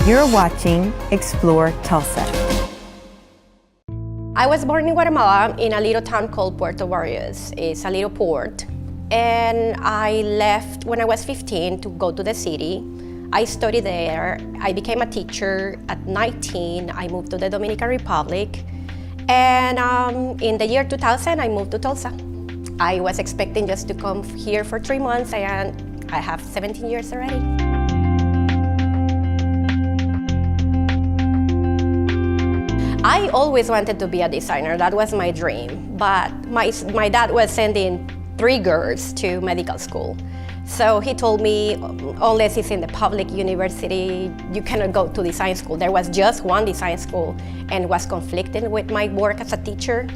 You're watching Explore Tulsa. I was born in Guatemala in a little town called Puerto Barrios. It's a little port. And I left when I was 15 to go to the city. I studied there. I became a teacher at 19. I moved to the Dominican Republic. And in the year 2000, I moved to Tulsa. I was expecting just to come here for 3 months, and I have 17 years already. I always wanted to be a designer. That was my dream. But my dad was sending 3 girls to medical school. So he told me, unless it's in the public university, you cannot go to design school. There was just one design school and it was conflicting with my work as a teacher.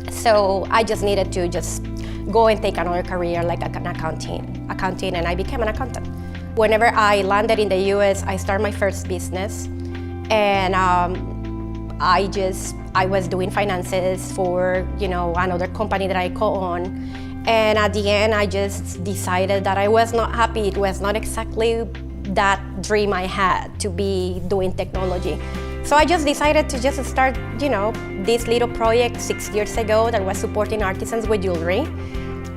So I just needed to just go and take another career like an accounting, and I became an accountant. Whenever I landed in the US, I started my first business, and I was doing finances for another company that I co-own. And at the end, I just decided that I was not happy. It was not exactly that dream I had to be doing technology. So I just decided to just start, this little project 6 years ago that was supporting artisans with jewelry.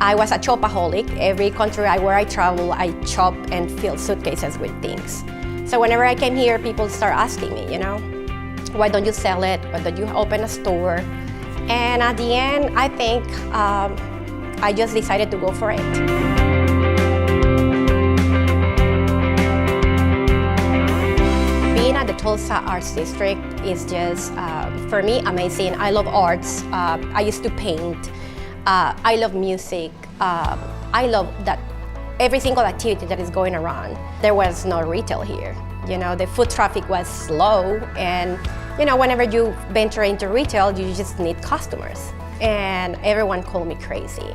I was a shopaholic. Every country where I travel, I shop and fill suitcases with things. So whenever I came here, people start asking me, why don't you sell it? Why don't you open a store? And at the end, I think I just decided to go for it. Being at the Tulsa Arts District is just, for me, amazing. I love arts. I used to paint. I love music. I love that every single activity that is going around. There was no retail here. The foot traffic was slow, and whenever you venture into retail, you just need customers. And everyone called me crazy.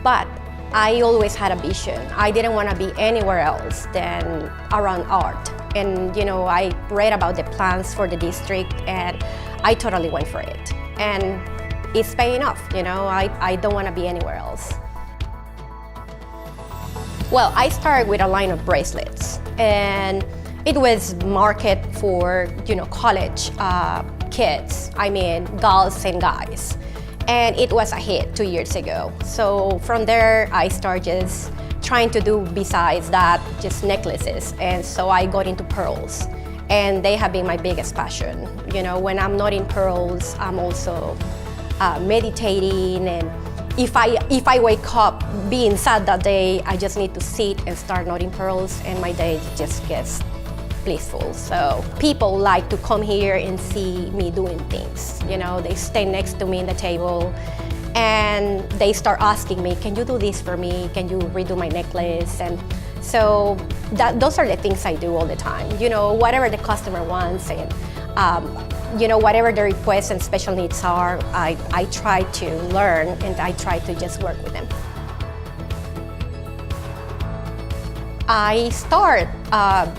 But I always had a vision. I didn't want to be anywhere else than around art. And I read about the plans for the district, and I totally went for it. And it's paying off. I don't want to be anywhere else. Well, I started with a line of bracelets, and it was marketed for college kids. I mean, girls and guys. And it was a hit 2 years ago. So from there, I started just trying to do, besides that, just necklaces. And so I got into pearls. And they have been my biggest passion. When I'm not in pearls, I'm also meditating. And if I wake up being sad that day, I just need to sit and start knotting pearls, and my day just gets blissful. So people like to come here and see me doing things. They stay next to me in the table and they start asking me, can you do this for me? Can you redo my necklace? And so those are the things I do all the time. Whatever the customer wants, and whatever the requests and special needs are, I try to learn, and I try to just work with them. I start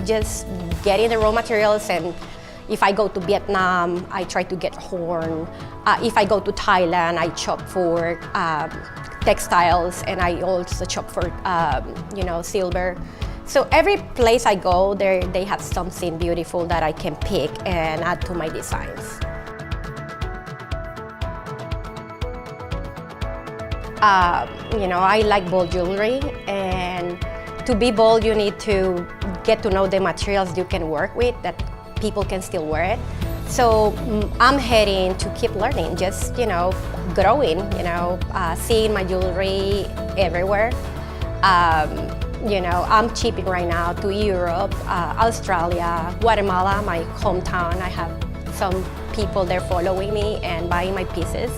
just getting the raw materials, and if I go to Vietnam, I try to get horn. If I go to Thailand, I shop for textiles, and I also shop for silver. So every place I go, they have something beautiful that I can pick and add to my designs. I like bold jewelry, and to be bold, you need to get to know the materials you can work with, that people can still wear it. So I'm heading to keep learning, just growing, seeing my jewelry everywhere. I'm shipping right now to Europe, Australia, Guatemala, my hometown. I have some people there following me and buying my pieces.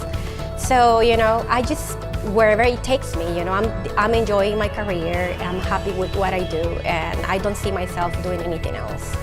So I just, wherever it takes me, I'm enjoying my career. I'm happy with what I do, and I don't see myself doing anything else.